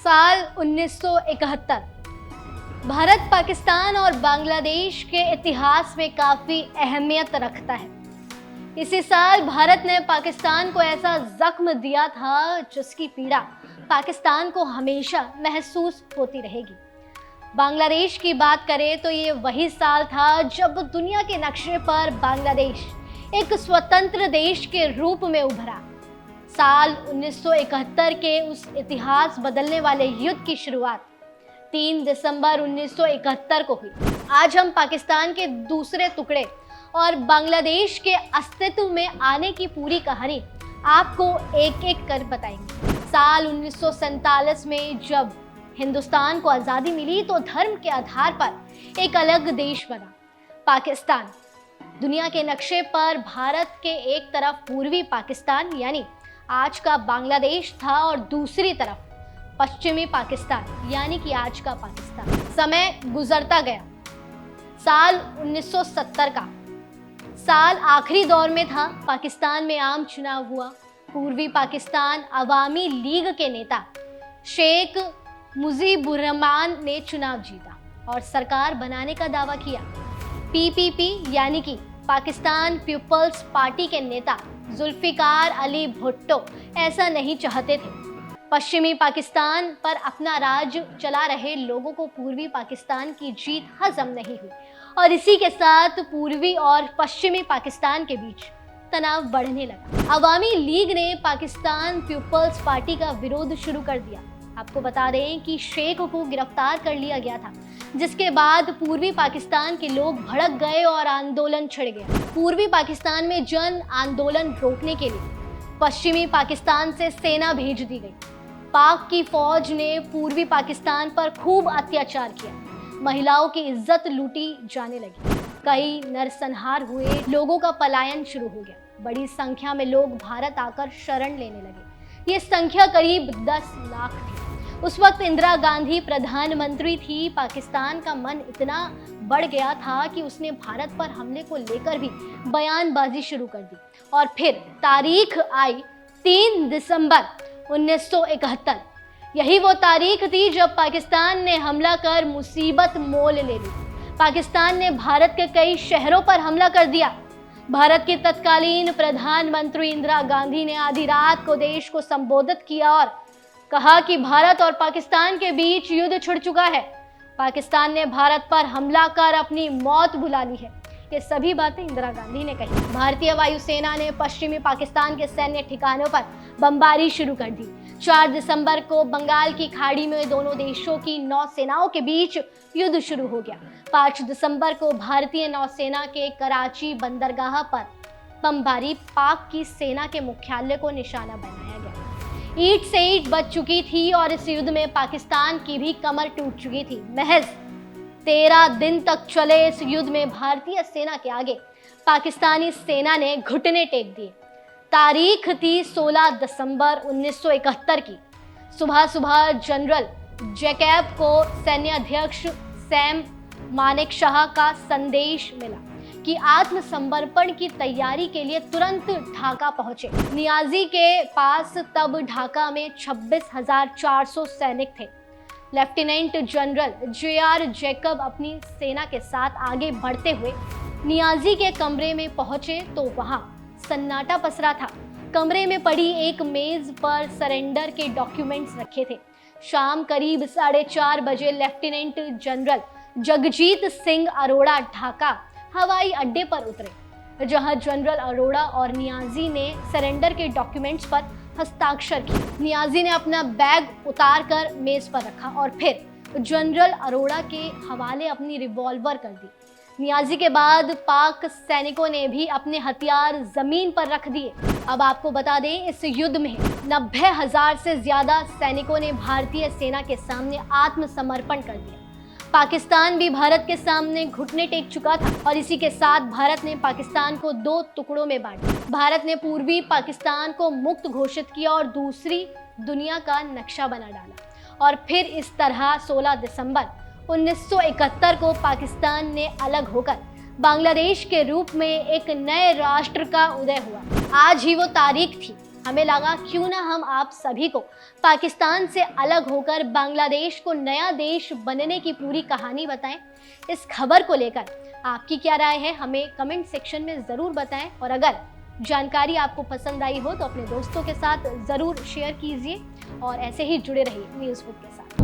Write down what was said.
साल 1971 भारत, पाकिस्तान और बांग्लादेश के इतिहास में काफी अहमियत रखता है। इसी साल भारत ने पाकिस्तान को ऐसा जख्म दिया था जिसकी पीड़ा पाकिस्तान को हमेशा महसूस होती रहेगी। बांग्लादेश की बात करें तो ये वही साल था जब दुनिया के नक्शे पर बांग्लादेश एक स्वतंत्र देश के रूप में उभरा। साल 1971 के उस इतिहास बदलने वाले युद्ध की शुरुआत 3 दिसंबर 1971 को हुई। आज हम पाकिस्तान के दूसरे टुकड़े और बांग्लादेश के अस्तित्व में आने की पूरी कहानी आपको एक एक कर बताएंगे। साल 1947 में जब हिंदुस्तान को आज़ादी मिली तो धर्म के आधार पर एक अलग देश बना पाकिस्तान। दुनिया के नक्शे पर भारत के एक तरफ पूर्वी पाकिस्तान यानी आज का बांग्लादेश था और दूसरी तरफ पश्चिमी पाकिस्तान यानी कि आज का पाकिस्तान। समय गुजरता गया। साल 1970 का साल आखिरी दौर में था। पाकिस्तान में आम चुनाव हुआ। पूर्वी पाकिस्तान अवामी लीग के नेता शेख मुजीबुर्रहमान ने चुनाव जीता और सरकार बनाने का दावा किया। पीपीपी यानी कि पाकिस्तान पीपल्स पार्टी के नेता जुल्फिकार अली भुट्टो ऐसा नहीं चाहते थे। पश्चिमी पाकिस्तान पर अपना राज चला रहे लोगों को पूर्वी पाकिस्तान की जीत हजम नहीं हुई और इसी के साथ पूर्वी और पश्चिमी पाकिस्तान के बीच तनाव बढ़ने लगा। अवामी लीग ने पाकिस्तान पीपल्स पार्टी का विरोध शुरू कर दिया। आपको बता दें कि शेख को गिरफ्तार कर लिया गया था, जिसके बाद पूर्वी पाकिस्तान के लोग भड़क गए और आंदोलन छिड़ गया। पूर्वी पाकिस्तान में जन आंदोलन रोकने के लिए पश्चिमी पाकिस्तान से सेना भेज दी गई। पाक की फौज ने पूर्वी पाकिस्तान पर खूब अत्याचार किया। महिलाओं की इज्जत लूटी जाने लगी। कई नरसंहार हुए। लोगों का पलायन शुरू हो गया। बड़ी संख्या में लोग भारत आकर शरण लेने लगे। ये संख्या करीब 10 लाख थी। उस वक्त इंदिरा गांधी प्रधानमंत्री थी। पाकिस्तान का मन इतना बढ़ गया था कि उसने भारत पर हमले को लेकर भी बयानबाजी शुरू कर दी। और फिर तारीख आई 3 दिसंबर 1971। यही वो तारीख थी जब पाकिस्तान ने हमला कर मुसीबत मोल ले ली। पाकिस्तान ने भारत के कई शहरों पर हमला कर दिया। भारत की तत्कालीन प्रधानमंत्री इंदिरा गांधी ने आधी रात को देश को संबोधित किया और कहा कि भारत और पाकिस्तान के बीच युद्ध छिड़ चुका है। पाकिस्तान ने भारत पर हमला कर अपनी मौत बुला ली है। ये सभी बातें इंदिरा गांधी ने कही। भारतीय वायुसेना ने पश्चिमी पाकिस्तान के सैन्य ठिकानों पर बमबारी शुरू कर दी। 4 दिसंबर को बंगाल की खाड़ी में दोनों देशों की नौसेनाओं के बीच युद्ध शुरू हो गया। 5 दिसंबर को भारतीय नौसेना के कराची बंदरगाह पर बमबारी। पाक की सेना के मुख्यालय को निशाना बनाया गया। ईंट से ईंट बच चुकी थी और इस युद्ध में पाकिस्तान की भी कमर टूट चुकी थी। महज 13 दिन तक चले इस युद्ध में भारतीय सेना के आगे पाकिस्तानी सेना ने घुटने टेक दिए। तारीख थी 16 दिसंबर 1971 की। सुबह जनरल जैकब को सैन्य अध्यक्ष सैम मानेकशॉ का संदेश मिला कि आत्मसमर्पण की तैयारी के लिए तुरंत ढाका पहुंचे। नियाजी के पास तब ढाका में 26,400 सैनिक थे। लेफ्टिनेंट जनरल JR जैकब अपनी सेना के साथ आगे बढ़ते हुए नियाजी के कमरे में पहुंचे तो वहां सन्नाटा पसरा था। कमरे में पड़ी एक मेज पर सरेंडर के डॉक्यूमेंट्स रखे थे। शाम करीब 4:30 बजे लेफ्टिनेंट जनरल जगजीत सिंह अरोड़ा ढाका हवाई अड्डे पर उतरे, जहां जनरल अरोड़ा और नियाजी ने सरेंडर के डॉक्यूमेंट्स पर हस्ताक्षर किए। नियाजी ने अपना बैग उतार कर मेज पर रखा और फिर जनरल अरोड़ा के हवाले अपनी रिवॉल्वर कर दी। नियाजी के बाद पाक सैनिकों ने भी अपने हथियार जमीन पर रख दिए। अब आपको बता दें, इस युद्ध में 90,000 से ज्यादा सैनिकों ने भारतीय सेना के सामने आत्मसमर्पण कर दिया। पाकिस्तान भी भारत के सामने घुटने टेक चुका था और इसी के साथ भारत ने पाकिस्तान को 2 टुकड़ों में बांट दिया। भारत ने पूर्वी पाकिस्तान को मुक्त घोषित किया और दूसरी दुनिया का नक्शा बना डाला। और फिर इस तरह 16 दिसंबर 1971 को पाकिस्तान ने अलग होकर बांग्लादेश के रूप में एक नए राष्ट्र का उदय हुआ। आज ही वो तारीख थी। हमें लगा क्यों ना हम आप सभी को पाकिस्तान से अलग होकर बांग्लादेश को नया देश बनने की पूरी कहानी बताएं। इस खबर को लेकर आपकी क्या राय है, हमें कमेंट सेक्शन में ज़रूर बताएं। और अगर जानकारी आपको पसंद आई हो तो अपने दोस्तों के साथ ज़रूर शेयर कीजिए और ऐसे ही जुड़े रहिए न्यूज़ फुट के साथ।